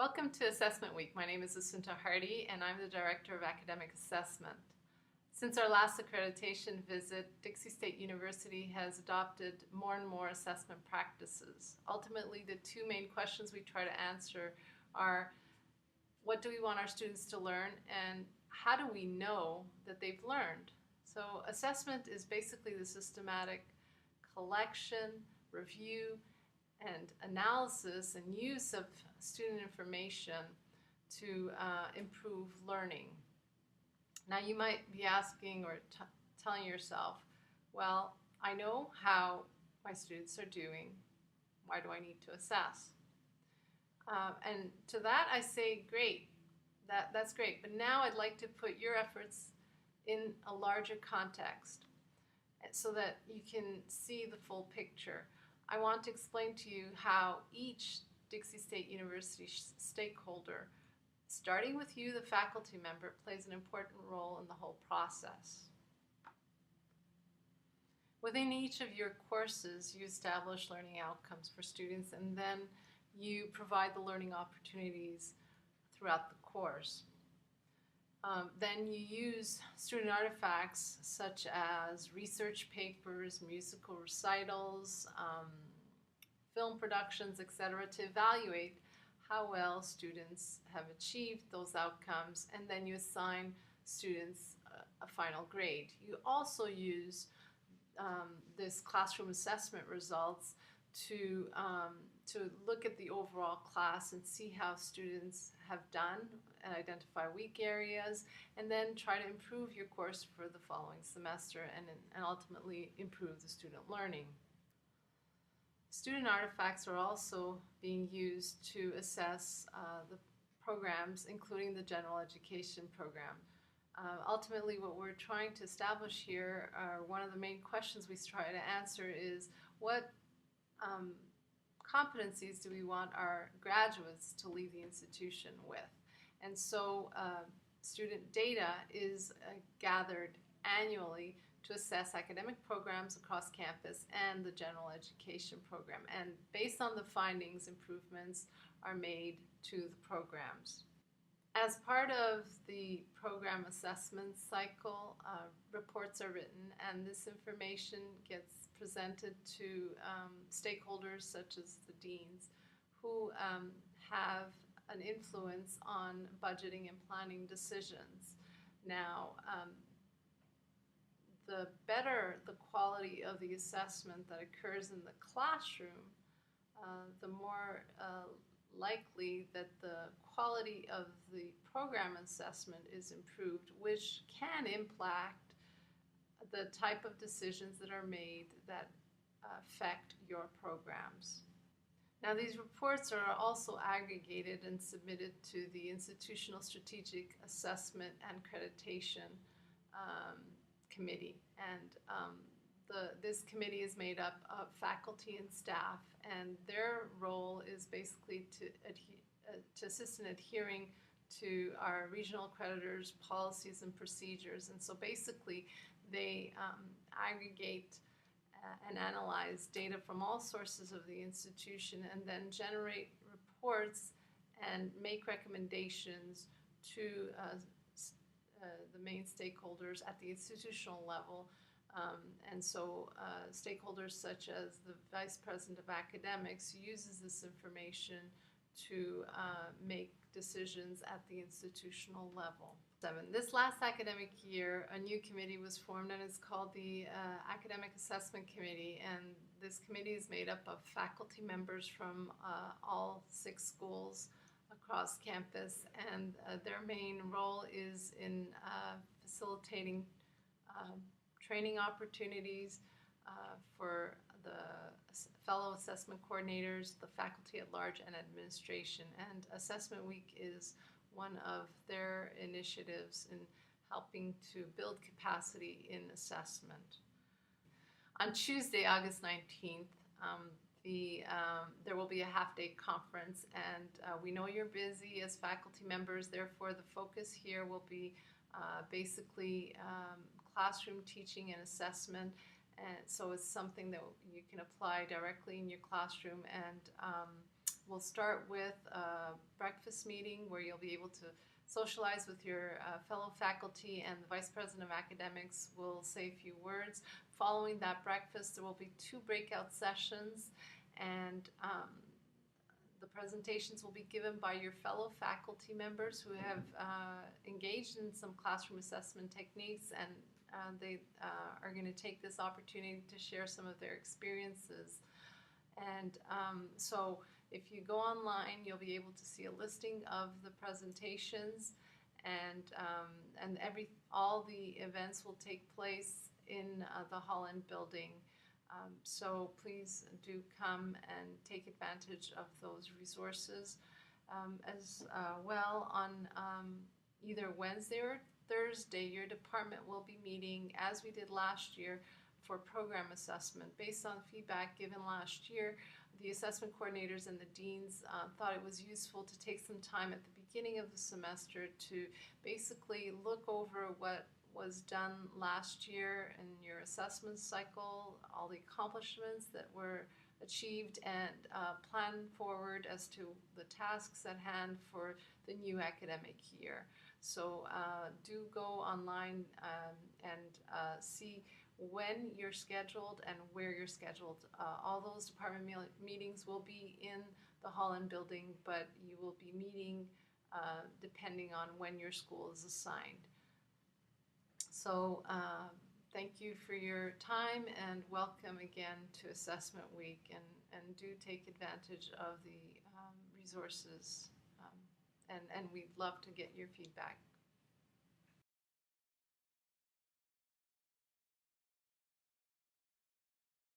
Welcome to Assessment Week. My name is Assunta Hardy and I'm the Director of Academic Assessment. Since our last accreditation visit, Dixie State University has adopted more and more assessment practices. Ultimately, the two main questions we try to answer are, what do we want our students to learn, and how do we know that they've learned? So assessment is basically the systematic collection, review, and analysis and use of student information to improve learning. Now you might be asking or telling yourself, well, I know how my students are doing. Why do I need to assess? And to that I say, great, that's great. But now I'd like to put your efforts in a larger context so that you can see the full picture. I want to explain to you how each Dixie State University stakeholder, starting with you, the faculty member, plays an important role in the whole process. Within each of your courses, you establish learning outcomes for students, and then you provide the learning opportunities throughout the course. Then you use student artifacts such as research papers, musical recitals, film productions, etc., to evaluate how well students have achieved those outcomes, and then you assign students a final grade. You also use this classroom assessment results to look at the overall class and see how students have done and identify weak areas, and then try to improve your course for the following semester and ultimately improve the student learning. Student artifacts are also being used to assess the programs, including the general education program. Ultimately, what we're trying to establish here, one of the main questions we try to answer is, what competencies do we want our graduates to leave the institution with? And so student data is gathered annually to assess academic programs across campus and the general education program. And based on the findings, improvements are made to the programs. As part of the program assessment cycle, reports are written, and this information gets presented to stakeholders such as the deans, who have an influence on budgeting and planning decisions. Now, the better the quality of the assessment that occurs in the classroom, the more likely that the quality of the program assessment is improved, which can impact the type of decisions that are made that affect your programs. Now, these reports are also aggregated and submitted to the Institutional Strategic Assessment and Accreditation Committee, and this committee is made up of faculty and staff, and their role is basically to assist in adhering to our regional accreditors' policies and procedures. And so basically they aggregate and analyze data from all sources of the institution, and then generate reports and make recommendations to the main stakeholders at the institutional level. And so stakeholders such as the Vice President of Academics uses this information to make decisions at the institutional level. This last academic year, a new committee was formed, and it's called the Academic Assessment Committee, and this committee is made up of faculty members from all 6 schools across campus, and their main role is in facilitating training opportunities for the fellow assessment coordinators, the faculty at large, and administration. And Assessment Week is one of their initiatives in helping to build capacity in assessment. On Tuesday, August 19th, there will be a half-day conference, and we know you're busy as faculty members, therefore the focus here will be basically classroom teaching and assessment, and so it's something that you can apply directly in your classroom, and We'll start with a breakfast meeting where you'll be able to socialize with your fellow faculty, and the Vice President of Academics will say a few words. Following that breakfast, there will be 2 breakout sessions, and the presentations will be given by your fellow faculty members who have engaged in some classroom assessment techniques, and they are going to take this opportunity to share some of their experiences. And so if you go online, you'll be able to see a listing of the presentations, and all the events will take place in the Holland building. So please do come and take advantage of those resources. As well, on either Wednesday or Thursday, your department will be meeting, as we did last year, for program assessment. Based on feedback given last year, the assessment coordinators and the deans thought it was useful to take some time at the beginning of the semester to basically look over what was done last year in your assessment cycle, all the accomplishments that were achieved, and plan forward as to the tasks at hand for the new academic year. So do go online and see when you're scheduled and where you're scheduled. All those department meetings will be in the Holland building, but you will be meeting depending on when your school is assigned. So thank you for your time, and welcome again to Assessment Week, and do take advantage of the resources, and we'd love to get your feedback.